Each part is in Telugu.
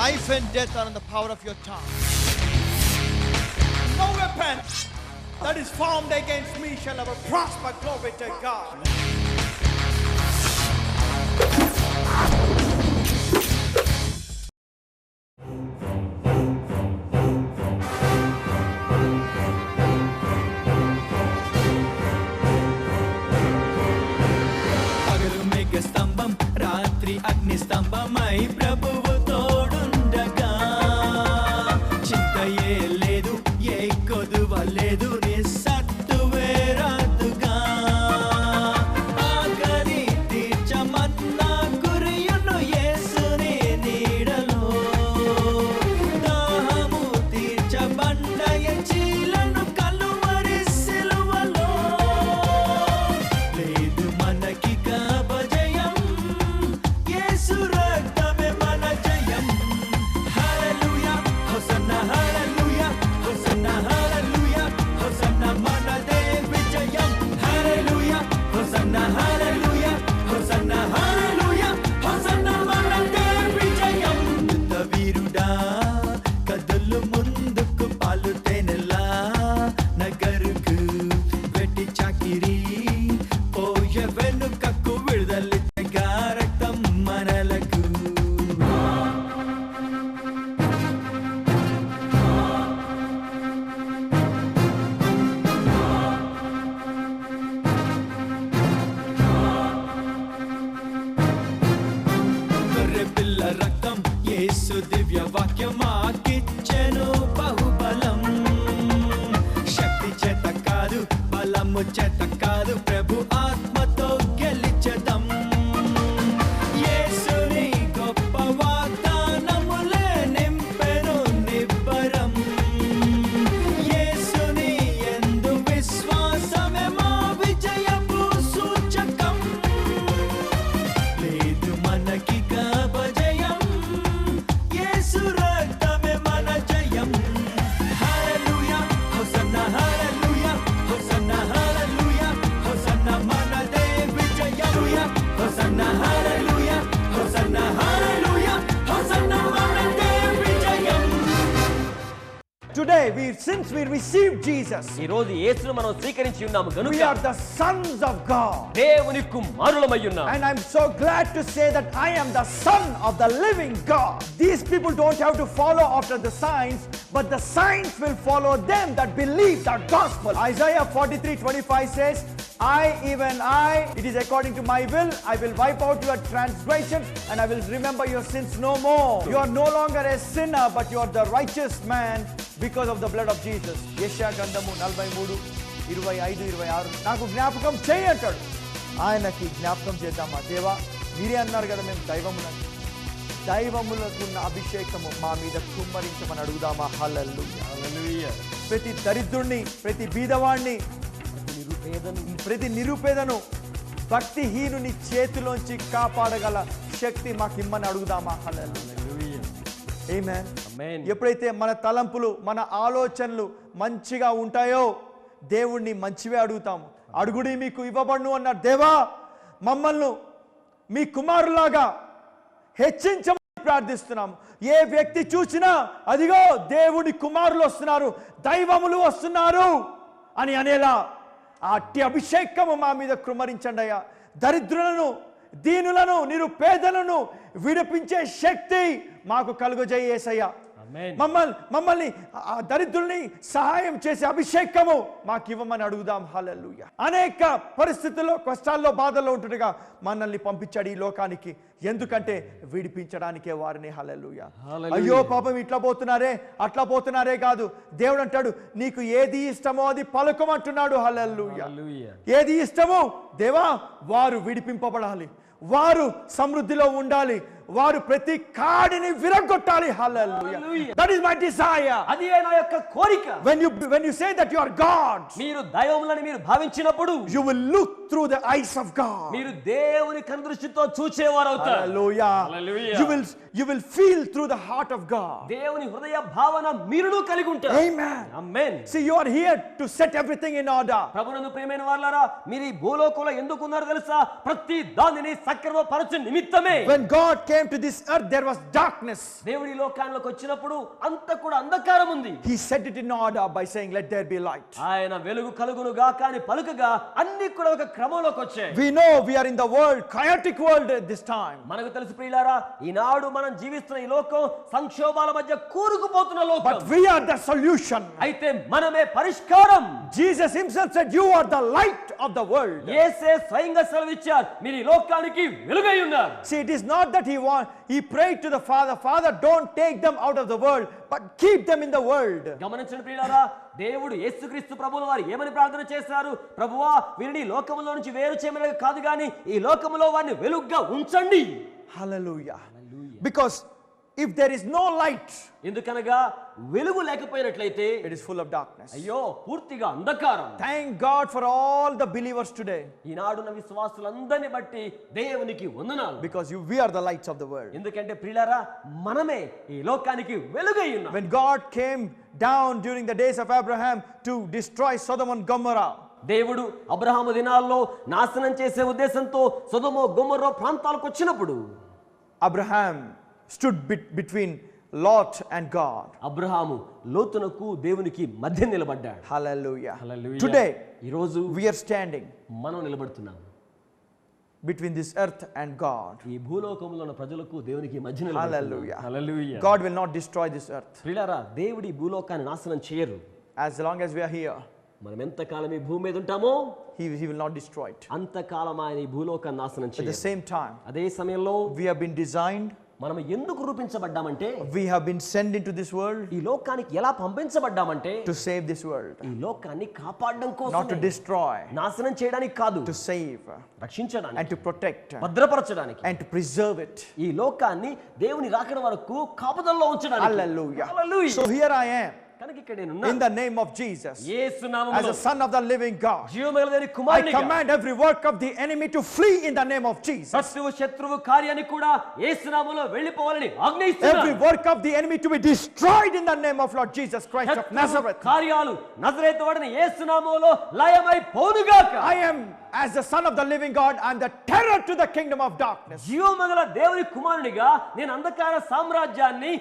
Life and death are in the power of your tongue. No weapon that is formed against me shall ever prosper. Glory to God. పగలు మేఘ స్తంభం రాత్రి అగ్ని స్తంభమై ప్రభువు తోడుండగా చింతయే లేదు ఏ కొదువ లేదు నిస్సత్తువే రాదుగా ఆకలి తీర్చమన్నా కురియును యేసుని నీడలో దాహము తీర్చబండయ చీలను కలువరి సిలువలో లేదు మనకి కాపజయం యేసు రక్తమే మన జయం హల్లెలూయా హోసన్నా హల్లెలూయా హోసన్నా హల్లెలూయా హోసన్నా మనదే విజయం హల్లెలూయా హోసన్నా హల్లెలూయా హోసన్నా హల్లెలూయా హోసన్నా మనదే విజయం యుద్ధ వీరుడా కదలు ముందుకు పాలు తేనెలా నగరుకు వెట్టి చాకిరి పోయ వెనుకకు విడుదలిచ్చగా రక్తం మనలకు గొర్రె పిల్ల రక్తం యేసు దివ్య వాక్యం మాకిచ్చెను బాహుబలం శక్తి చేత కాదు బలము చేత కాదు ప్రభు ఆత్మతో గెలిచెదం యేసుని గొప్ప వాగ్దానములే నింపెను నిబ్బరం యేసుని యందు విశ్వాసమే మా విజయపు సూచకం లేదు మనకి కాపజయం యేసు రక్తమే మన జయం హల్లెలూయా హోసన్నా హల్లెలూయా హోసన్నా హల్లెలూయా హోసన్నా మనదే విజయం హోసన్నా హల్లెలూయా హోసన్నా హల్లెలూయా హోసన్నా మనదే విజయం Today, since we received Jesus, ఈ రోజు యేసును మనం స్వీకరించి ఉన్నాము we గనుక are the sons of God. దేవుని కుమారులమై ఉన్నాము. And I'm so glad to say that I am the son of the living God. These people don't have to follow after the signs, but the signs will follow them that believe the gospel. Isaiah 43:25 says, even I, it is according to my will, I will wipe out your transgressions and I will remember your sins no more. You are no longer a sinner, but you are the righteous man because of the blood of Jesus. యెషయా గ్రంథము 43:25-26 నాకు జ్ఞాపకం చేయి అంటాడు. ఆయనకి జ్ఞాపకం చేద్దామా? దేవా, మీరే అన్నారు కదా మేము దైవములకున్న అభిషేకము మా మీద కుమ్మరించమని అడుగుదామా? హల్లెలూయా. ప్రతి దరిద్రుణ్ణి, ప్రతి బీదవాణ్ణి, ప్రతి నిరుపేదను భక్తిహీనుని చేతిలోంచి కాపాడగల శక్తి మాకిమ్మని అడుగుదామా? హల్లెలూయా. ఆమేన్. ఎప్పుడైతే మన తలంపులు, మన ఆలోచనలు మంచిగా ఉంటాయో దేవుణ్ణి మంచివే అడుగుతాము. అడుగుడి మీకు ఇవ్వబడును అన్నారు. దేవా, మమ్మల్ని మీ కుమారులాగా హెచ్చించమని ప్రార్థిస్తున్నాము. ఏ వ్యక్తి చూసినా అదిగో దేవుని కుమారులు వస్తున్నారు, దైవములు వస్తున్నారు అని అనేలా అట్టి అభిషేకము మా మీద కృమ్మరించండి అయ్యా. దరిద్రులను, దీనులను, నిరుపేదలను విడిపించే శక్తి మాకు కలుగజేయి యేసయ్యా. మమ్మల్ని దరిద్రుల్ని సహాయం చేసే అభిషేకము మాకు ఇవ్వమని అడుగుదాం. హల్లెలూయా. అనేక పరిస్థితుల్లో, కష్టాల్లో, బాధల్లో ఉంటుండగా మనల్ని పంపించాడు ఈ లోకానికి. ఎందుకంటే విడిపించడానికే వారిని. హల్లెలూయా. అయ్యో పాపం, ఇట్లా పోతున్నారే, అట్లా పోతున్నారే కాదు. దేవుడు అంటాడు, నీకు ఏది ఇష్టమో అది పలుకమంటున్నాడు. హల్లెలూయా. ఏది ఇష్టమో దేవా, వారు విడిపింపబడాలి, వారు సమృద్ధిలో ఉండాలి, వారు ప్రతి కాడిని విరగొట్టాలి. Hallelujah. That is my desire. అది నా యొక్క కోరిక. when you say that you are God, మీరు దైవములని మీరు భావించినప్పుడు you will look through the eyes of God. మీరు దేవుని కనుదృష్టితో చూచేవారు అవుతారు. Hallelujah. You will feel through the heart of God. దేవుని హృదయ భావన మీరును కలిగి ఉంటారు. Amen. Amen. See, you are here to set everything in order. ప్రభునందు ప్రియమైన వారలారా, మీరు ఈ భూలోకంలో ఎందుకు ఉన్నారు తెలుసా? ప్రతి దానిని సక్రమ పరచు నిమిత్తమే When God came to this earth, there was darkness. దేవుడి లోకానికి వచ్చినప్పుడు అంత కూడా అంధకారం ఉంది. He set it in order by saying, let there be light. ఆయన వెలుగు కలుగును గాక అని పలుకగా అన్ని కూడా ఒక క్రమంలోకి వచ్చాయి. We know we are in the world, chaotic world at this time. మనకు తెలుసు ప్రియులారా, ఈనాడు మనం జీవిస్తున్న ఈ లోకం సంక్షోభాల మధ్య కూరుకుపోతున్న లోకం. But we are the solution. అయితే మనమే పరిష్కారం. Jesus himself said, you are the light of the world. యేసే స్వయంగా సెలవిచ్చారు, మీరు ఈ లోకానికి వెలుగై ఉన్నారు. See, it is not that he prayed to the Father, Father, don't take them out of the world, but keep them in the world. గమనించండి ప్రియులారా, దేవుడు యేసుక్రీస్తు ప్రభువుల వారు ఏమని ప్రార్థన చేశారు? ప్రభువా, వీరిని లోకములో నుంచి వేరు చేయమని కాదు గాని ఈ లోకములో వారిని వెలుగుగా ఉంచండి. Hallelujah. Because if there is no light, ఎందుకనగా వెలుగు లేకపోయినట్లయితే it is full of darkness. అయ్యో పూర్తిగా అంధకారం. Thank God for all the believers today, ఈనాడున్న విశ్వాసులందరిని బట్టి దేవునికి వందనాలు. because we are the lights of the world. ఎందుకంటే ప్రియులారా, మనమే ఈ లోకానికి వెలుగై ఉన్నాం. When God came down during the days of Abraham to destroy Sodom and Gomorrah, దేవుడు అబ్రహాము దినాల్లో నాశనం చేసే ఉద్దేశంతో సొదొమ గొమొర్రా ప్రాంతాలకు వచ్చినప్పుడు Abraham stood between Lot and God. Abraham లోతునకు దేవునికి మధ్య నిలబడ్డాడు. Hallelujah. హల్లెలూయా. Today ఈ రోజు we are standing మనం నిలబడుతున్నాం between this earth and God. ఈ భూలోకంలో ఉన్న ప్రజలకు దేవునికి మధ్య Hallelujah. Hallelujah. God will not destroy this earth. ప్రియులారా, దేవుడి భూలోకాన్ని నాశనం చేయరు. As long as we are here, మనం ఎంతకాలం ఈ భూమి మీద ఉంటామో he will not destroy it. అంతకాలం ఆయన ఈ భూలోకాన్ని నాశనం At the చేయరు. same time, అదే సమయంలో we have been designed, మనం ఎందుకు రూపించబడ్డామంటే, we have been sent into this world ఈ లోకానికి ఎలా పంపించబడ్డామంటే to save this world, ఈ లోకాన్ని కాపాడడం not కోసం, to destroy, నాశనం చేయడానికి కాదు, to save రక్షించడానికి, and to protect భద్రపరచడానికి, and to preserve it. ఈ లోకాన్ని దేవుని రాకడ వరకు కాపుదల్లో ఉంచడానికి. Hallelujah. Hallelujah. So here I am కనుక ఇక్కడ నేను in ఉన్నాను. the name of Jesus, Yesu as నామములో a son of the living God. జీవముగల దేవుని I కుమారునిగా command every work of the enemy to flee in the name of Jesus. శత్రువు కార్యాన్ని కూడా యేసు నామములో వెళ్ళిపోవాలని Every ఆజ్ఞయిస్తున్నాను. work of the enemy to be destroyed in the name of Lord Jesus Christ of శత్రువు Nazareth. కార్యాలు నజరేతు వాడిన యేసు నామములో లయమై పోనుగాక. I am, as the son of the living God, I am the terror to the kingdom of darkness. జీవముగల దేవుని కుమారునిగా నేను అంధకార సామ్రాజ్యాన్ని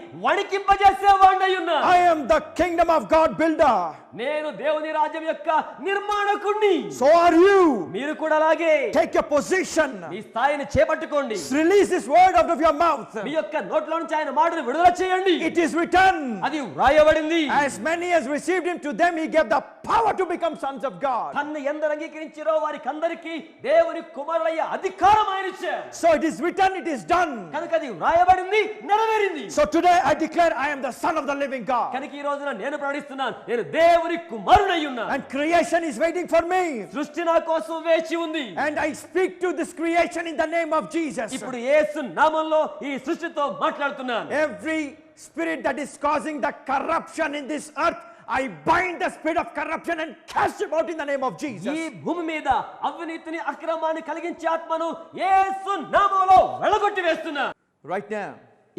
వణికింపజేసేవాడినై ఉన్నాను. I am the kingdom of God builder. నేను దేవుని రాజ్యం యొక్క నిర్మాణకుణ్ణి. So are you. మీరు కూడా అలాగే Take your position. మీ స్థాయిని చేపట్టుకోండి. Release this word out of your mouth. మీ యొక్క నోట్లో నుంచి ఆయన మాటను విడుదల చేయండి. It is written, అది వ్రాయబడింది. as many as received him, to them he gave the power to become sons of God. తన్ను ఎందరు అంగీకరించారో వారికి అందరికీ దేవుని కుమారులయ్యే అధికారం ఆయన ఇచ్చారు. So it is written, it is done. కనుక అది వ్రాయబడింది, నెరవేరింది. So today I declare I am the son of the living God. కనుక ఈ రోజున నేను ప్రకటిస్తున్నాను, నేను దేవుని కుమారుడై ఉన్నాను. And creation is waiting for me. సృష్టి నా కోసం వేచి ఉంది. And I speak to this creation in the name of Jesus. ఇప్పుడు యేసు నామములో ఈ సృష్టితో మాట్లాడుతున్నాను. Every spirit that is causing the corruption in this earth, I bind the spirit of corruption and cast it out in the name of Jesus. ఈ భూమి మీద అవినీతిని అక్రమాన్ని కలిగించే ఆత్మను యేసు నామములో వెళ్లగొట్టి వేస్తున్నా. Right now,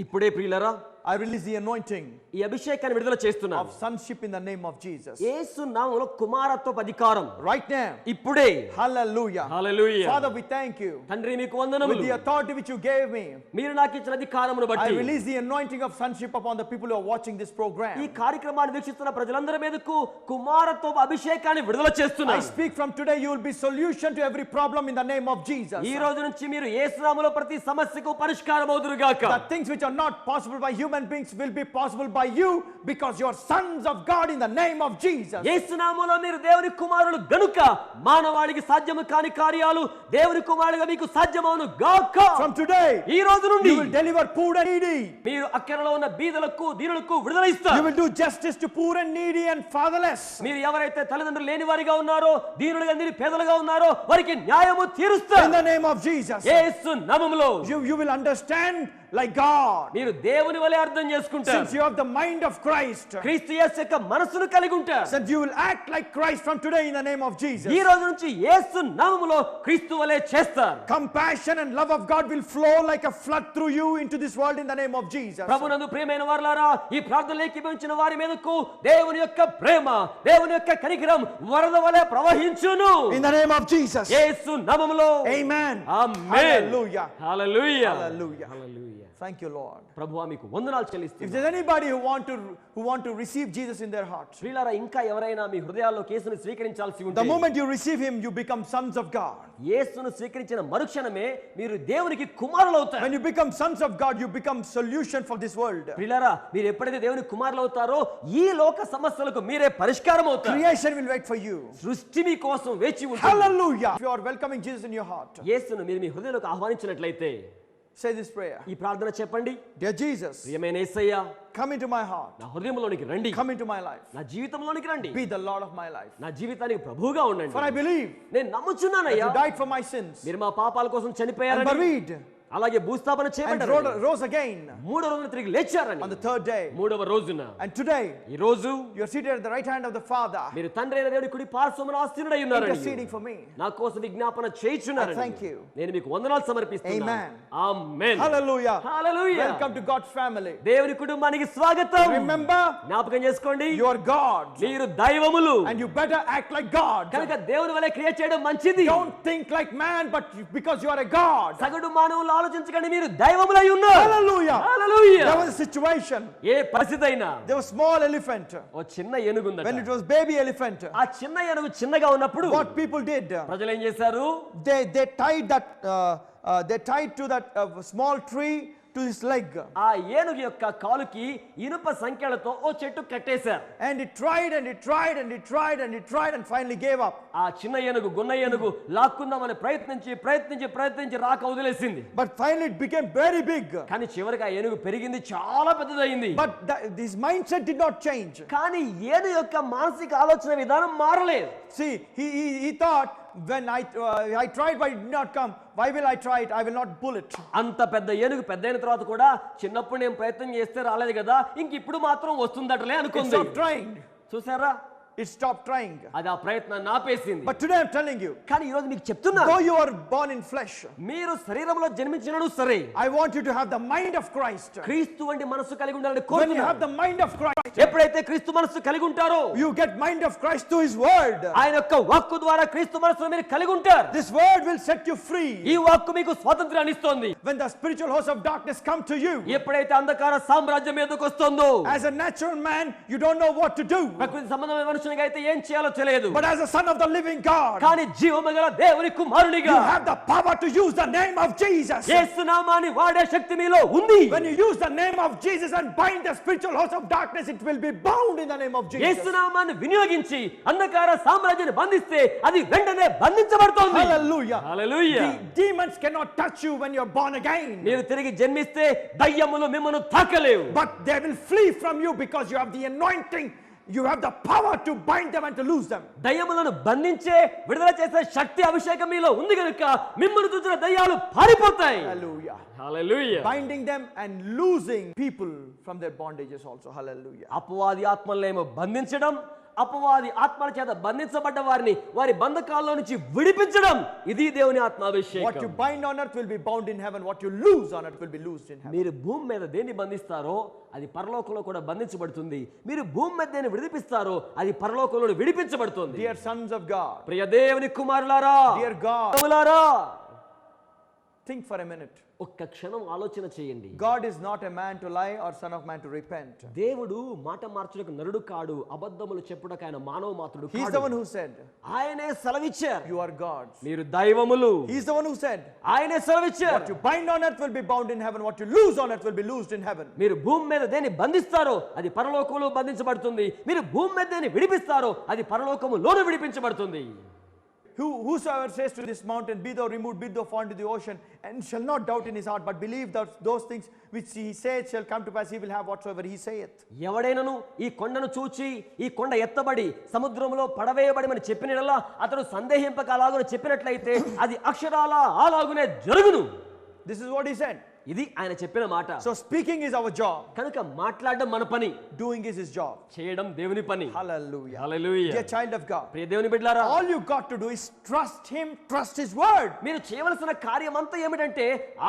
ఇప్పుడే ప్రియులారా, I release the anointing ఈ అభిషేకాన్ని విడుదల చేస్తున్నాను. of sonship in the name of Jesus. యేసు నామములో కుమారత్వపు అధికారం Right now. ఇప్పుడే. Hallelujah. Hallelujah. Father, we thank you. తండ్రి మీకు With వందనములు. the authority which you gave me, మీరు నాకు ఇచ్చిన అధికారమును I బట్టి release the anointing of sonship upon the people who are watching this ఈ program. కార్యక్రమాన్ని వీక్షిస్తున్న ప్రజలందరి మీదకు కుమారత్వపు అభిషేకాన్ని విడుదల I చేస్తున్నాను. speak from today, you will be solution to every problem in the name of Jesus. ఈ రోజు నుంచి మీరు యేసు నామములో ప్రతి సమస్యకు పరిష్కారం అవుదురుగాక. The things which are not possible by human beings will be possible by you, because you are sons of God in the name of Jesus. యేసు నామములో మీరు దేవుని కుమారులు గనుక మానవాళికి సాధ్యము కాని కార్యాలు దేవుని కుమారులుగా మీకు సాధ్యమవును గాక. From today, ఈ రోజు నుండి you will deliver poor and needy. మీరు అక్కరలో ఉన్న బీదలకు దీనులకు విడుదల You ఇస్తారు. will do justice to poor and needy and fatherless. మీరు ఎవరైతే తల్లిదండ్రులు లేని వారిగా ఉన్నారో, దీనులుగా పేదలుగా ఉన్నారో వారికి న్యాయము In తీరుస్తారు. the name of Jesus. యేసు నామములో You will understand like God. మీరు దేవుని వలె అర్థం చేసుకుంటారు. Since you have the mind of Christ, క్రీస్తు యేసు యొక్క మనసును కలిగి ఉంటారు. since you will act like Christ from today in the name of Jesus. ఈ రోజు నుంచి యేసు నామములో క్రీస్తు వలె చేస్తారు. Compassion and love of God will flow like a flood through you into this world in the name of Jesus. ప్రభునందు ప్రియమైన వారలారా, ఈ ప్రార్థనలో ఏకీభవించిన వారి మీదకు దేవుని యొక్క ప్రేమ, దేవుని యొక్క కనికరం వరద వలె ప్రవహించును. In the name of Jesus. యేసు నామములో. Amen. Amen. Hallelujah. Hallelujah. Hallelujah. Hallelujah. Thank you, Lord. ప్రభువా మీకు వందనాలు If చెల్లిస్తున్నాను. there's anybody who want to receive Jesus in their heart, ప్రియులారా, ఇంకా ఎవరైనా మీ హృదయాల్లో యేసుని స్వీకరించాల్సి ఉంటే, the moment you receive him, you become sons of God. యేసును స్వీకరించిన మరుక్షణమే మీరు దేవునికి కుమారులు అవుతారు. When you become sons of God, you become solution for this world. ప్రియులారా, మీరు ఎప్పుడైతే దేవుని కుమారులు అవుతారో ఈ లోక సమస్యలకు మీరే పరిష్కారం అవుతారు. Creation will wait for you. సృష్టి మీ కోసం వేచి ఉంటుంది. Hallelujah. If you are welcoming Jesus in your heart, యేసును మీరు మీ హృదయంలోకి ఆహ్వానించినట్లయితే say this prayer. ఈ ప్రార్థన చెప్పండి. Dear Jesus, ప్రియమైన యేసయ్యా, come into my heart. నా హృదయంలోనికి రండి. Come into my life. నా జీవితంలోనికి రండి. Be the Lord of my life. నా జీవితానికి ప్రభువుగా For I ఉండండి. believe నేను నమ్ముచున్నానయ్యా, you died for my sins మీరు మా పాపాల కోసం and చనిపోయారని, buried అలాగే భూస్థాపన and చేయబడ్డారని, rose again మూడో రోజున తిరిగి లేచారని, on the third day. మూడవ రోజున And today, ఈ రోజు you are seated at the right hand of the Father, మీరు తండ్రి అయిన దేవుని కుడి పార్శ్వమున ఆసీనుడై ఉన్నారని, interceding for me. నా కోసం విజ్ఞాపన చేయుచున్నారని, I thank you. నేను మీకు వందనాలు సమర్పిస్తున్నాను. Amen. Amen. Hallelujah. Hallelujah. Welcome to God's family. దేవుని కుటుంబానికి స్వాగతం. Remember, జ్ఞాపకం చేసుకోండి, you are God మీరు దైవములు and you better act like God. కనుక దేవుని వలె క్రియ చేయడం మంచిది. Don't think like man, but because you are a God. సగటు మానవులు ఆలోచించకండి, మీరు దైవములై ఉన్నారు. Hallelujah. Hallelujah. There was a situation. ఏ పరిస్థితి అయినా, There was a small elephant. ఓ చిన్న ఏనుగు ఉందట. When it was baby elephant, ఆ చిన్న ఏనుగు చిన్నగా ఉన్నప్పుడు what people did, ప్రజలు ఏం చేశారు? they tied to that small tree to his leg, ఆ ఏనుగు యొక్క కాలుకి ఇనుప సంఖ్యలతో ఓ చెట్టు కట్టేశారు. and it tried and it tried and it tried and it tried and finally gave up. ఆ చిన్న ఏనుగు, గున్న ఏనుగు లాక్కుందామని ప్రయత్నించి రాక వదిలేసింది. But finally it became very big. కానీ చివరికి ఆ ఏనుగు పెరిగింది, చాలా పెద్దదయింది. But this mindset did not change. కానీ ఏనుగు యొక్క మానసిక ఆలోచన విధానం మారలేదు. See, he thought, when I tried but it did not come, why will I try it? I will not pull it. అంత పెద్ద ఏనుగు పెద్దయిన తర్వాత కూడా చిన్నప్పుడు నేను ప్రయత్నం చేస్తే రాలేదు కదా, ఇంక ఇప్పుడు మాత్రం వస్తుందటలే It అనుకుంది. stopped trying. చూసారా, It stopped trying. అది ఆ ప్రయత్నాన్ని ఆపేసింది. But today I'm telling you, కానీ ఈ రోజు మీకు చెప్తున్నా, though you are born in flesh, మీరు శరీరంలో జన్మించినను సరే, I want you to have the mind of Christ. క్రీస్తు వంటి మనసు కలిగి ఉండాలని When you కోరుతున్నాను. have the mind of Christ, ఎప్పుడైతే క్రీస్తు మనసు కలిగి ఉంటారో, you get mind of Christ through his word. ఆయన యొక్క వాక్కు ద్వారా క్రీస్తు మనసును మీరు కలిగి ఉంటారు. This word will set you free. ఈ వాక్కు మీకు స్వాతంత్రాన్ని ఇస్తుంది. When the spiritual host of darkness come to you, ఎప్పుడైతే అంధకార సామ్రాజ్యం మీదకు వస్తుందో, as a natural man, you don't know what to do. ప్రకృతి సంబంధమైన మనుషునిగా అయితే ఏం చేయాలో తెలియదు. But as a son of the living God, కానీ జీవమగల దేవుని కుమారునిగా you have the power to use the name of Jesus. యేసు నామాన్ని వాడే శక్తి మీలో ఉంది. When you use the name of Jesus and bind the spiritual host of darkness, it will be bound in the name of Jesus. యేసు నామాన్ని వినియోగించి అంధకార సామ్రాజ్యాన్ని బంధిస్తే అది వెంటనే బంధించబడుతుంది. Hallelujah. Hallelujah. The demons cannot touch you when you're born again, మీరు తిరిగి జన్మిస్తే దయ్యములు మిమ్మల్ని తాకలేవు. but they will flee from you because you have the anointing. You have the power to bind them and to loose them. దయ్యములను బంధించే, విడుదల చేసే శక్తి అభిషేకం మీలో ఉంది కనుక మిమ్మల్ని చూసిన దయ్యాలు పారిపోతాయి. Hallelujah. Hallelujah. Binding them and losing people from their bondages also. Hallelujah. అపవాది ఆత్మలనేమో బంధించడం, అపవాది ఆత్మల చేత బంధించబడ్డ వారిని వారి బంధకాల్లో నుంచి విడిపించడం, ఇది దేవుని What you ఆత్మాభిషేకం. bind on earth will be bound in heaven. What you lose on earth will be loosed in heaven. మీరు భూమి మీద దేన్ని బంధిస్తారో అది పరలోకంలో కూడా బంధించబడుతుంది. మీరు భూమి మీద దేన్ని విడిపిస్తారో అది పరలోకంలో విడిపించబడుతుంది. Dear sons of God, ప్రియ దేవుని కుమారులారా, dear God, ప్రభులారా, think for a minute. ఒక్క క్షణం ఆలోచన చేయండి. God is not a man to lie or son of man to repent. దేవుడు మాట మార్చుటకు నరుడు కాడు, అబద్ధములు చెప్పుటకు ఆయన మానవ మాత్రుడు He is కాడు. the one who said, ఆయనే సెలవిచ్చారు, you are gods. మీరు దైవములు. He is the one who said, ఆయనే సెలవిచ్చారు, what you bind on earth will be bound in heaven. What you lose on earth will be loosed in heaven. మీరు భూమి మీద దేన్ని బంధిస్తారో అది పరలోకంలో బంధించబడుతుంది. మీరు భూమి మీద దేన్ని విడిపిస్తారో అది పరలోకములోనే విడిపించబడుతుంది. Whosoever says to this mountain, be thou removed, be thou fall into the ocean, and shall not doubt in his heart, but believe that those things which he saith shall come to pass, he will have whatsoever he saith. ఎవడైనను ఈ కొండను చూచి ఈ కొండ ఎత్తబడి సముద్రంలో పడవేయబడిమని చెప్పినలా అతడు సందేహింపక అలాగున చెప్పినట్లయితే అది అక్షరాల అలాగునే జరుగును. This is what he said. ఇది ఆయన చెప్పిన మాట. So speaking is our job. కనుక మాట్లాడడం మన పని, Doing is his job. చేయడం దేవుని పని. Hallelujah. Hallelujah. Dear child of God, ప్రియ దేవుని బిడ్డలారా, all you got to do is trust him, trust his word. మీరు చేయవలసిన కార్యం అంతా ఏమిటంటే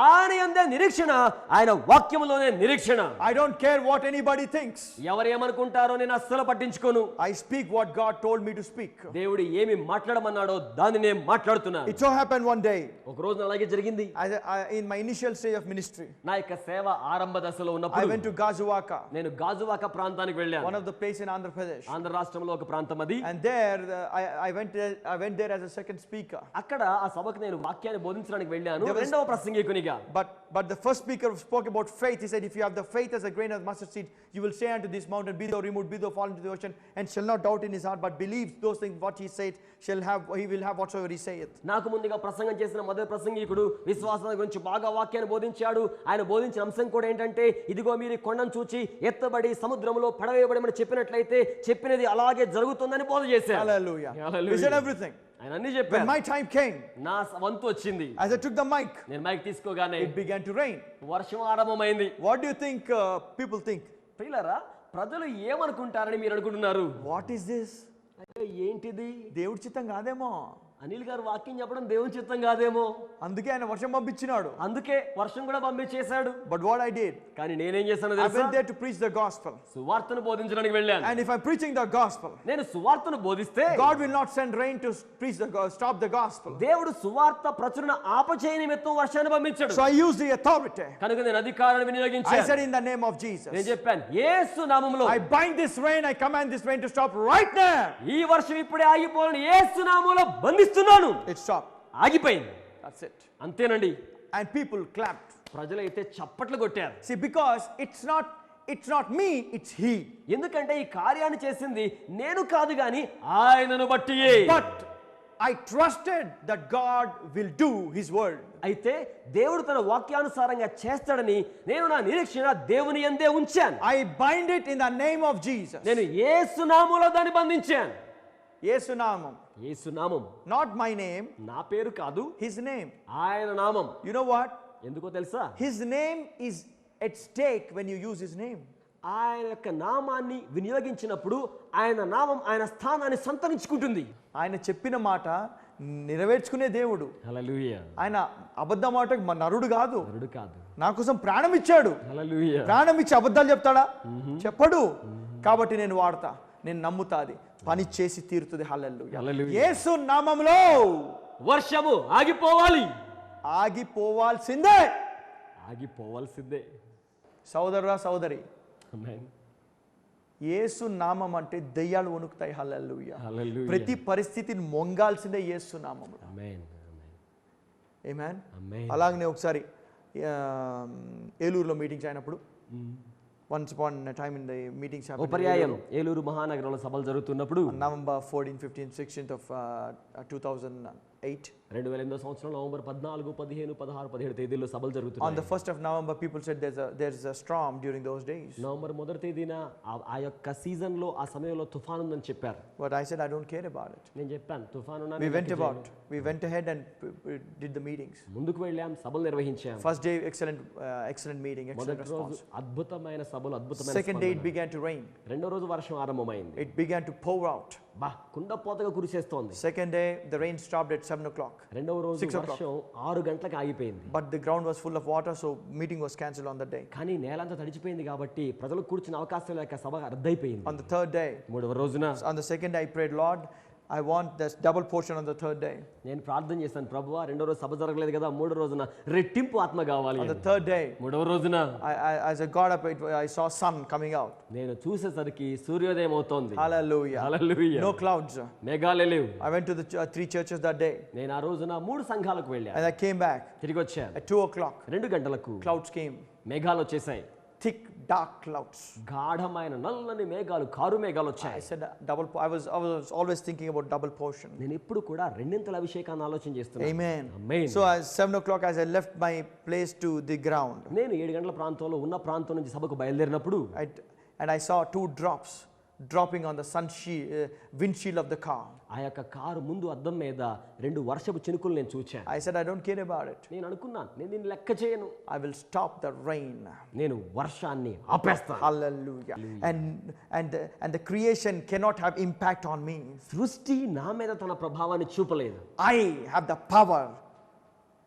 ఆయన యందే నిరీక్షణ, ఆయన వాక్యములోనే నిరీక్షణ. I don't care what anybody thinks. ఎవరేమనుకుంటారో నేను అస్సలు పట్టించుకోను. I speak what God told me to speak. దేవుడు ఏమి మాట్లాడమన్నాడో దాన్ని నేను మాట్లాడుతున్నాను. It so happened one day, ఒక రోజు అలాగే జరిగింది. in my initial stage of ministry, నా యొక్క సేవ ఆరంభ దశలో I ఉన్నప్పుడు went to Gazuwaka, నేను గాజువాక ప్రాంతానికి one వెళ్ళాను. of the places in Andhra Pradesh. Andhra రాష్ట్రంలో ఒక ప్రాంతం అది. And there, I went there as a second speaker. అక్కడ ఆ సభకు నేను వాక్యాన్ని బోధించడానికి వెళ్ళాను, There was- రెండవ ప్రసంగికునిగా. But the first speaker spoke about faith. He said, if you have the faith as a grain of mustard seed, you will say unto this mountain, be thou removed, be thou fall into the ocean, and shall not doubt in his heart, but believes those things what he said, he will have whatsoever he saith. నాకు ముందుగా ప్రసంగం చేసిన మొదటి ప్రసంగికుడు విశ్వాసం గురించి బాగా వాక్యాన్ని బోధించాడు. ఆయన బోధించిన అంశం కూడా ఏంటంటే, ఇదిగో మీరు ఈ కొండను చూచి ఎత్తబడి సముద్రంలో పడవేయబడమని చెప్పినట్లయితే చెప్పినది అలాగే జరుగుతుందని బోధ చేశారు. Hallelujah. Hallelujah. He said everything. ఆయన అన్ని When చెప్పారు. my time came, నా వంతు వచ్చింది. as I took the mic, నేను మైక్ తీసుకోగానే it began to rain. వర్షం ఆరంభమైంది. What do you think people think? ప్రియులారా, ప్రజలు ఏమనుకుంటారని మీరు అనుకుంటున్నారు? What is this? అంటే ఏంటిది? దేవుడి చిత్తం కాదేమో. అనిల్ గారు వాక్యం చెప్పడం దేవుని చిత్తం కాదేమో, అందుకే ఆయన వర్షం పంపించినాడు. అందుకే వర్షం కూడా పంపించేశాడు. But what I did, కానీ నేనేం చేశానో I తెలుసా? went there to preach the gospel. సువార్తను బోధించడానికి వెళ్ళాను. And if I'm preaching the gospel, నేను సువార్తను బోధిస్తే God will not send rain to preach stop the gospel. దేవుడు సువార్త ప్రచురణ ఆపచేయ నిమిత్తం వర్షాన్ని పంపించాడు. So I used the authority. కనుక నేను అధికారాన్ని I వినియోగించాను. said in the name of Jesus, నేను చెప్పాను, యేసు నామములో I bind this rain, I command this rain to stop right now. ఈ వర్షం ఇప్పుడే ఆగిపోవాలని యేసు నామములో బంధిస్తున్నాను. It stopped. ఆగిపోయింది. That's it. అంతేనండి. And people clapped. ప్రజలైతే చప్పట్లు కొట్టారు. See, because it's not me, it's he. ఎందుకంటే ఈ కార్యాన్ని చేసింది నేను కాదు గాని ఆయనను బట్టియే. But I trusted that God will do his word. అయితే దేవుడు తన వాక్యానుసారంగా చేస్తాడని నేను నా నిరీక్షణ దేవుని యందే ఉంచాను. I bind it in the name of Jesus. నేను యేసు నామములో దాన్ని బంధించాను. Yesu namam. యేసు నామం, Not my name, నా పేరు కాదు, his name. ఆయన నామం. You know what? ఎందుకో తెలుసా? His name is at stake when you use his name. ఆయన యొక్క నామాన్ని వినియోగించినప్పుడు ఆయన నామం ఆయన స్థానాన్ని సంతరించుకుంటుంది. ఆయన చెప్పిన మాట నెరవేర్చుకునే దేవుడు. హల్లెలూయా. ఆయన అబద్ధం మాటకు నరుడు కాదు. నరుడు కాదు. నా కోసం ప్రాణం ఇచ్చాడు. హల్లెలూయా. ప్రాణం ఇచ్చి అబద్ధాలు చెప్తాడా? చెప్పడు. కాబట్టి నేను వాడతా, నేను నమ్ముతాది, పని చేసి తీరుతుంది. హల్లెలూయా. హల్లెలూయా. యేసు నామములో వర్షము ఆగిపోవాలి. ఆగిపోవాల్సిందే. ఆగిపోవాల్సిందే. సోదరుడా సోదరి, ఆమేన్. యేసు నామం అంటే దయ్యాలు వణుకుతాయి. హల్లెలూయా. హల్లెలూయా. ప్రతి పరిస్థితిని మొంగాల్సిందే యేసు నామములో. ఆమేన్. ఆమేన్. ఆమేన్. అలాగనే ఒకసారి ఏలూరులో మీటింగ్స్ అయినప్పుడు, once upon a time in the meetings oh happened పర్యాయం ఏలూరు మహానగరంలో సభలు జరుగుతున్నప్పుడు on November 14, 15, 16th of 2008. 2008 సంవత్సరం నవంబర్ 14, 15, 16, 17 తేదీల్లో సభలు On the జరుగుతున్నాయి. 1st of November, people said there's a storm during those days. November మొదటి తేదీన ఆ యొక్క సీజన్ లో ఆ సమయంలో తుఫాను ఉందని చెప్పారు. But I said I don't care about it. నేను చెప్పాను తుఫాను ఉందని We లెక్క చేయను. went ahead and did the meetings. ముందుకు వెళ్ళాం, సభలు నిర్వహించాం. First day, excellent meeting, excellent మొదటి రోజు response. అద్భుతమైన సభలు, అద్భుతమైన Second day, it స్పందన. began to rain. రెండో రోజు వర్షం ఆరంభమైంది. It began to pour out. బా కుండపోతగా కురిసేస్తోంది. Second day, the rain stopped at 7 o'clock. రెండవ రోజు 6 o'clock. వర్షం 6 గంటలకు ఆగిపోయింది. But the ground was full of water, so meeting was cancelled on that day. కానీ నేలంతా తడిచిపోయింది కాబట్టి ప్రజలకు కూర్చున్న అవకాశం లేక సభ రద్దయిపోయింది. On the third day, మూడవ రోజున on the second day, I prayed, Lord, I want this double portion on the third day. నేను ప్రార్థన చేశాను, ప్రభువా రెండో రోజు సభ జరగలేదు కదా, మూడో రోజున రెట్టింపు ఆత్మ కావాలి On అని. the third day, మూడవ రోజున as I got up, I saw sun coming out. నేను చూసేసరికి సూర్యోదయం అవుతోంది. Hallelujah. హల్లెలూయా. No clouds. మేఘాలే లేవు. I went to the 3 churches that day, నేను ఆ రోజున 3 సంఘాలకు వెళ్ళాను. and I came back తిరిగి వచ్చాను. at 2 o'clock. 2 గంటలకు Clouds came, మేఘాలు వచ్చేసాయి. thick, dark clouds. గాఢమైన నల్లని మేఘాలు, కారు మేఘాలు I వచ్చాయి. said I was always thinking about double portion. నేను ఎప్పుడు కూడా రెండింతల అభిషేకాన్ని ఆలోచన చేస్తున్నాను. Amen. Amen. So at 7 o'clock, as I left my place to the ground, నేను 7 గంటల ప్రాంతంలో ఉన్న ప్రాంతం నుంచి సభకు బయలుదేరినప్పుడు and I saw 2 drops dropping on the windshield of the car. ఆ యొక్క కారు ముందు అద్దం మీద 2 వర్షపు చినుకులు నేను చూచాను. I said, I don't care about it. నేను అనుకున్నాను, నేను దీన్ని లెక్క చేయను, I will stop the rain. నేను వర్షాన్ని ఆపేస్తాను. Hallelujah. And the creation cannot have impact on me. సృష్టి నా మీద తన ప్రభావాన్ని చూపలేదు. I have the power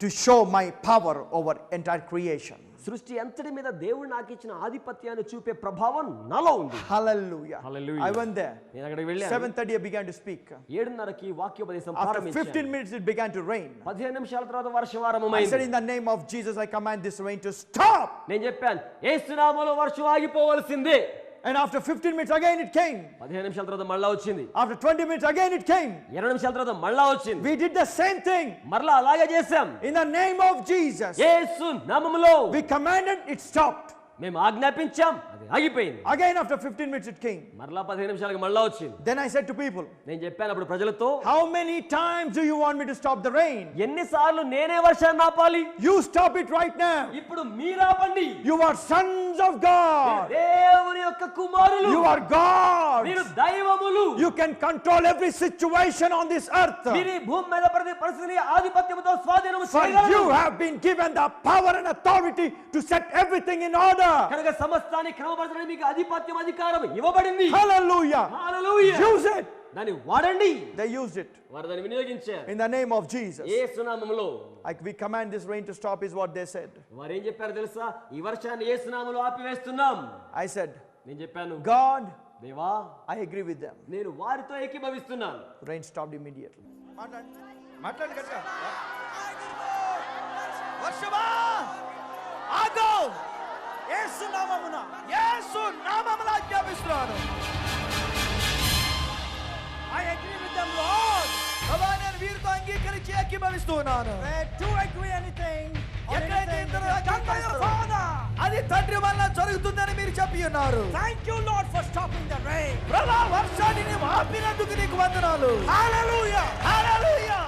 to show my power over entire creation. సృష్టి అంతటి మీద దేవుడు నాకు ఇచ్చిన ఆధిపత్యాన్ని చూపే ప్రభావం నాలో ఉంది. Hallelujah. Hallelujah. I went there. నేను అక్కడికి వెళ్ళాను. 7:30 I began to speak. 7:30కి వాక్యోపదేశం After ప్రారంభించాను. 15 minutes it began to rain. 15 నిమిషాల తర్వాత వర్షం I said, ఆరంభమైంది. in the name of Jesus I command this rain to stop. నేను చెప్పాను, యేసు నామములో వర్షం ఆగిపోవలసిందే. And after 15 minutes again it came. 15 నిమిషాల తర్వాత మళ్ళా వచ్చింది. After 20 minutes again it came. 20 నిమిషాల తర్వాత మళ్ళా వచ్చింది. We did the same thing. మరలా అలాగే చేశాం. In the name of Jesus యేసు నామములో we commanded, it stopped. మేము ఆజ్ఞాపించాం, అది ఆగిపోయింది. Again after 15 minutes it came. మరలా 15 నిమిషాలకు మళ్ళా వచ్చింది. Then I said to people, నేను చెప్పాను అప్పుడు ప్రజలతో, how many times do you want me to stop the rain? ఎన్నిసార్లు నేనే వర్షాన్ని ఆపాలి? You stop it right now. ఇప్పుడు మీరు ఆపండి. You are sons of God. దేవుని యొక్క కుమారులు. You are God. మీరు దైవములు. You can control every situation on this earth. మీరు ఈ భూమి మీద ప్రతి పరిస్థితిని ఆధిపత్యముతో స్వాధీనం For చేయగలరు. you have been given the power and authority to set everything in order. కనుక సమస్తాన్ని క్రమపరచడానికి మీకు ఆధిపత్యం అధికారం ఇవ్వబడింది. Hallelujah. హల్లెలూయా. Use it. దాన్ని వాడండి. They used it. వారు దాన్ని వినియోగించారు. In the name of Jesus. యేసు నామములో. We command this rain to stop is what they said. వారు ఏం చెప్పారు తెలుసా? ఈ వర్షాన్ని యేసు నామములో ఆపివేస్తున్నాం. I said, నేను చెప్పాను, God, దేవా, I agree with them. నేను వారితో ఏకీభవిస్తున్నాను. Rain stopped immediately. మాట్లాడు గట్టిగా. వర్షమా ఆగు. యేసు నామమున ఆజ్ఞాపిస్తున్నాను. I agree with them, Lord. ప్రభా, నేను వీరితో అంగీకరించి ఏకీభవిస్తున్నాను. Where two agree anything, ఎక్కడైతే ఇద్దరు అంగీకరిస్తారో అది తండ్రి వల్ల జరుగుతుందని మీరు చెప్పి ఉన్నారు. thank you Lord for stopping the rain. ప్రభా, వర్షాన్ని నీవు ఆపినందుకు నీకు వందనాలు. Hallelujah. హల్లెలూయా.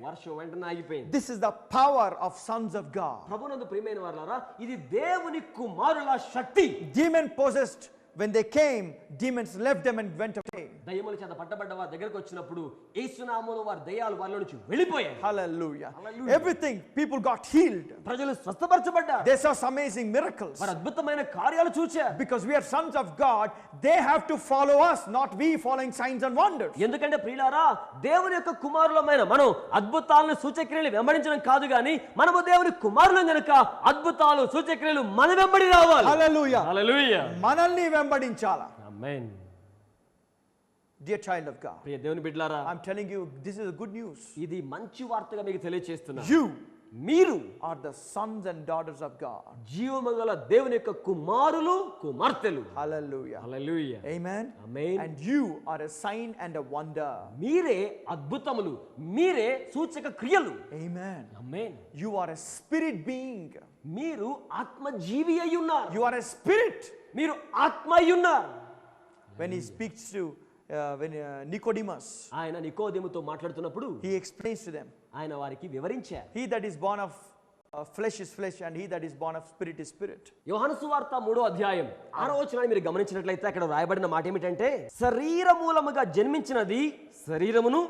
వర్షం వెంటనే ఆగిపోయింది. This is the power of sons of God. ప్రభునందు ప్రియమైన వారలారా, ఇది దేవుని కుమారుల శక్తి. Demon possessed, when they came, demons left them and went away. దయ్యముల చేత పట్టబడ్డ వారి దగ్గరకు వచ్చినప్పుడు యేసు నామములో వారి దయ్యాలు వారిలో నుంచి వెళ్ళిపోయాయి. Hallelujah. Hallelujah. Everything, people got healed. ప్రజలు స్వస్థపరచబడ్డారు. They saw some amazing miracles. వారు అద్భుతమైన కార్యాలు చూచారు. Because we are sons of God, they have to follow us, not we following signs and wonders. ఎందుకంటే ప్రియులారా, దేవుని యొక్క కుమారులమైన మనం అద్భుతాలను సూచక్రియలు వెంబడించడం కాదు గాని, మనము దేవుని కుమారులం గనుక అద్భుతాలు సూచక్రియలు మన వెంబడి రావాలి. Hallelujah. హల్లెలూయా. మనల్ని వెంబడించాలా. ఆమేన్. Dear child of God, ప్రియ దేవుని బిడ్డలారా, I'm telling you, this is a good news. ఇది మంచి వార్తగా మీకు తెలియజేస్తున్నాను. You మీరు are the sons and daughters of God. జీవమగల దేవుని యొక్క కుమారులు కుమార్తెలు. Hallelujah. Hallelujah. Amen. Amen. And you are a sign and a wonder. మీరే అద్భుతములు, మీరే సూచక క్రియలు. Amen. Amen. You are a spirit being. మీరు ఆత్మజీవి అయి ఉన్నారు. You are a spirit. మీరు ఆత్మ అయి ఉన్నారు. When he speaks to Nicodemus, ఆయన నికోదేముతో మాట్లాడుతున్నప్పుడు he explains to them, ఆయన వారికి వివరించారు. he that is born of flesh is flesh, and he that is born of spirit is spirit. యోహాను సువార్త 3వ అధ్యాయం 6వ వచనాన్ని మీరు గమనించినట్లయితే అక్కడ రాయబడిన మాట ఏమిటంటే, శరీర మూలముగా జన్మించినది శరీరమును,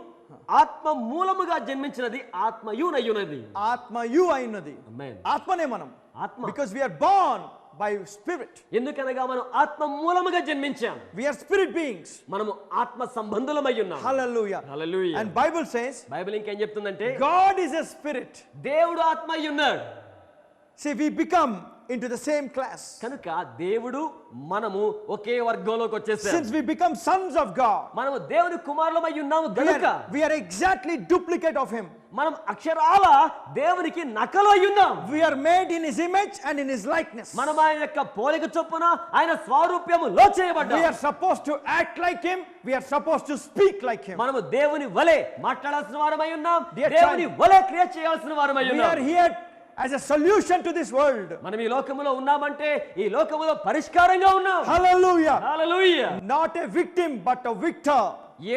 ఆత్మ మూలముగా జన్మించినది ఆత్మయునయునది. ఆత్మయు అయినది. ఆమేన్. ఆత్మనే మనం. ఆత్మ. Because we are born by spirit. ఎందుకనగా మనం ఆత్మ మూలముగా జన్మించాం. We are spirit beings. మనము ఆత్మ సంబంధులమై ఉన్నాం. Hallelujah. Hallelujah. And Bible says, Bible ఇంకేం చెప్తుందంటే, God is a spirit. దేవుడు ఆత్మ అయి ఉన్నాడు. See, we become into the same class. కనుక దేవుడు మనము ఒకే వర్గంలోకి వచ్చేసాం. Since we become sons of God, మనము దేవుని కుమారులమై ఉన్నాము గనుక we are exactly duplicate of him. మనం అక్షరాల దేవునికి నకలు అయి ఉన్నాం. We are made in his image and in his likeness. మనం ఆయన యొక్క పోలిక చొప్పున ఆయన స్వరూప్యములో చేయబడ్డాం. We are supposed to act like him. We are supposed to speak like him. మనము దేవుని వలె మాట్లాడాల్సిన వారమై ఉన్నాం. Dear దేవుని వలె క్రియ చేయాల్సిన వారమై We ఉన్నాం. are here as a solution to this world. మనం ఈ లోకములో ఉన్నామంటే ఈ లోకములో పరిష్కారంగా ఉన్నాం. Hallelujah. Hallelujah. Not a victim but a victor.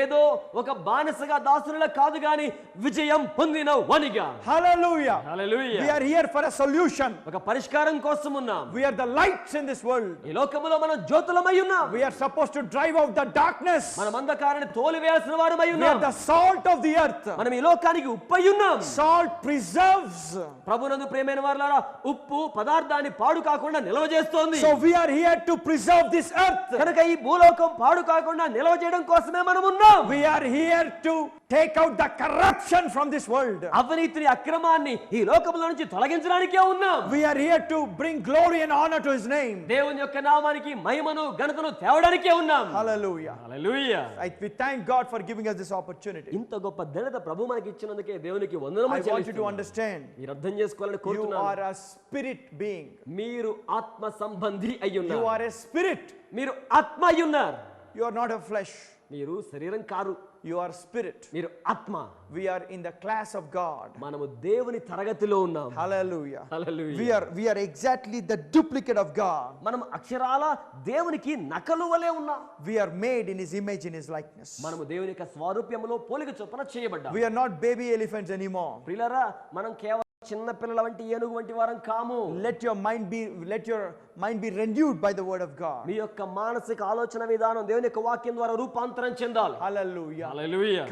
ఏదో ఒక బానిసగా దాసునిలా కాదు గాని విజయం పొందిన వానిగా. Hallelujah. Hallelujah. We are here for a solution. ఒక పరిష్కారం కోసం ఉన్నాం. We are the lights in this world. ఈ లోకములో మనం జ్యోతులమై ఉన్నాం. We are supposed to drive out the darkness. మనం అంధకారాన్ని తోలివేయాల్సిన వారమై We ఉన్నాం. are the salt of the earth. మనం ఈ లోకానికి ఉప్పై ఉన్నాం. Salt preserves. ప్రభునందు ప్రియమైన వారలారా, ఉప్పు పదార్థాన్ని పాడు కాకుండా నిల్వ చేస్తోంది. So we are here to preserve this earth. కనుక ఈ భూలోకం పాడు కాకుండా నిల్వ చేయడం కోసమే మనం ఉన్నాం. We are here to take out the corruption from this world. అవినీతిని, అక్రమాన్ని ఈ లోకంలో నుంచి తొలగించడానికే ఉన్నాం. We are here to bring glory and honor to his name. దేవుని యొక్క నామానికి మహిమను, ఘనతను తేవడానికే ఉన్నాం. Hallelujah. Hallelujah. We thank God for giving us this opportunity. ఇంత గొప్ప ఘనత ప్రభు మనకి ఇచ్చినందుకే దేవునికి వందనములు I want you to చెల్లిస్తున్నాను. understand. మీరు అర్థం చేసుకోవాలని You కోరుతున్నాను. are a spirit being. మీరు ఆత్మ సంబంధి You అయ్యున్నారు. are a spirit. మీరు ఆత్మ అయ్యున్నారు. You are not a flesh. మీరు శరీరం కారు, You are spirit. మీరు ఆత్మ. We are in the class of God. మనము దేవుని తరగతిలో ఉన్నాం. Hallelujah. Hallelujah. We are exactly the duplicate of God. మనం అక్షరాల దేవునికి నకలు వలె ఉన్నాం. We are made in his image, in his likeness. మనము దేవుని యొక్క స్వరూప్యములో పోలిక చొప్పున చేయబడ్డాం. We are not baby elephants anymore. ప్రియులారా, మనం కేవలం చిన్న పిల్లల వంటి ఏనుగు వంటి వారం కాము. Let your mind be renewed by the word of God. మీ యొక్క మానసిక ఆలోచన విధానం దేవుని యొక్క వాక్యం ద్వారా రూపాంతరం చెందాలి. Hallelujah. Hallelujah.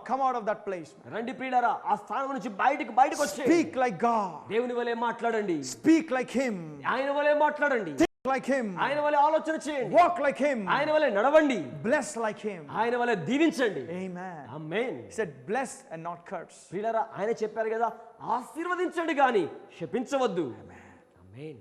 Come out of that place. రండి ప్రియులారా, ఆ స్థానం నుంచి బయటకు వచ్చి Speak like God. దేవుని వలె మాట్లాడండి. Speak like him. ఆయన వలె మాట్లాడండి. Think like him. ఆయన వలె ఆలోచన చేయండి. Walk like him. ఆయన వలె నడవండి. Bless like him. ఆయన వలె దీవించండి. Amen. Amen. He said bless and not curse. ప్రియులారా, ఆయన చెప్పారు కదా, ఆశీర్వదించండి గాని శపించవద్దు. ఆమేన్.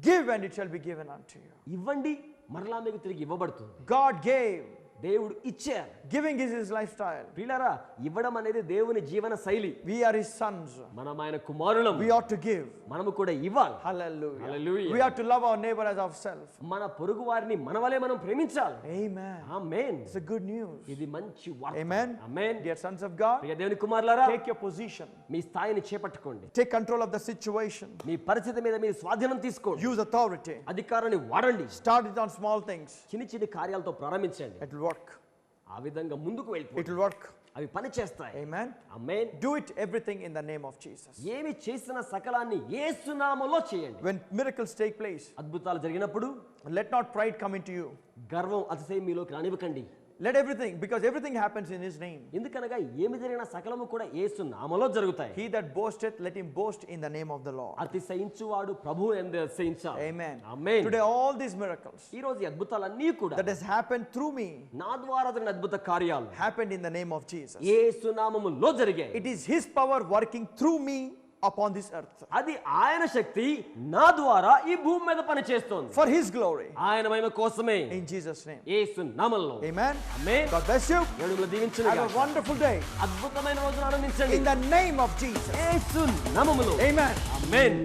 Give and it shall be given unto you. ఇవ్వండి, మరలా మీకు తిరిగి ఇవ్వబడుతుంది. God gave. దేవుడు ఇచ్చారు. Giving is his lifestyle. ప్రియులారా, ఇవ్వడం అనేది దేవుని జీవన శైలి. We are his sons. మనం ఆయన కుమారులం. We ought to give. మనము కూడా ఇవ్వాలి. Hallelujah. Hallelujah. We have to love our neighbor as ourselves. మన పొరుగు వారిని మన వలె మనం ప్రేమించాలి. Amen. Amen. It's a good news. ఇది మంచి వార్త. Amen. Amen. Dear sons of God, ప్రియ దేవుని కుమారులారా, take your position. మీ స్థాయిని చేపట్టుకోండి. Take control of the situation. మీ పరిస్థితి మీద మీరు స్వాధీనం తీసుకోండి. Use authority. అధికారాన్ని వాడండి. Start it on small things. చిన్ని చిన్ని కార్యాలతో ప్రారంభించండి. It will work. ఆ విధంగా ముందుకు It వెళ్ళిపోండి. will work. అవి పని చేస్తాయి. Amen. Amen. Do it everything in the name of Jesus. ఏమి చేసిన సకలాన్ని యేసు నామములో చేయండి. When miracles take place, అద్భుతాలు జరిగినప్పుడు let not pride come into you. గర్వం, అతిశయం మీలోకి రానివ్వకండి. Let everything, because everything happens in his name. ఎందుకనగా ఏమి జరిగిన సకలము కూడా యేసు నామములో జరుగుతాయి. He that boasteth, let him boast in the name of the Lord. అతిశయించువాడు ప్రభు యందు అతిశయించాలి. Amen. Amen. Today all these miracles ఈ రోజు ఈ అద్భుతాలన్నీ కూడా that has happened through me నా ద్వారా జరిగిన అద్భుత కార్యాలు happened in the name of Jesus. యేసు నామములో జరిగాయి. It is his power working through me upon this earth అది ఆయన శక్తి నా ద్వారా ఈ భూమి మీద పని చేస్తోంది. for his glory. ఆయన మహిమ కోసమే. In Jesus' name. యేసు నామములో. Amen. Amen. God bless you. దేవుడు దీవించును Have a గాక. wonderful day. అద్భుతమైన రోజును ఆనందించండి. In the name of Jesus. యేసు నామములో. Amen. ఆమేన్.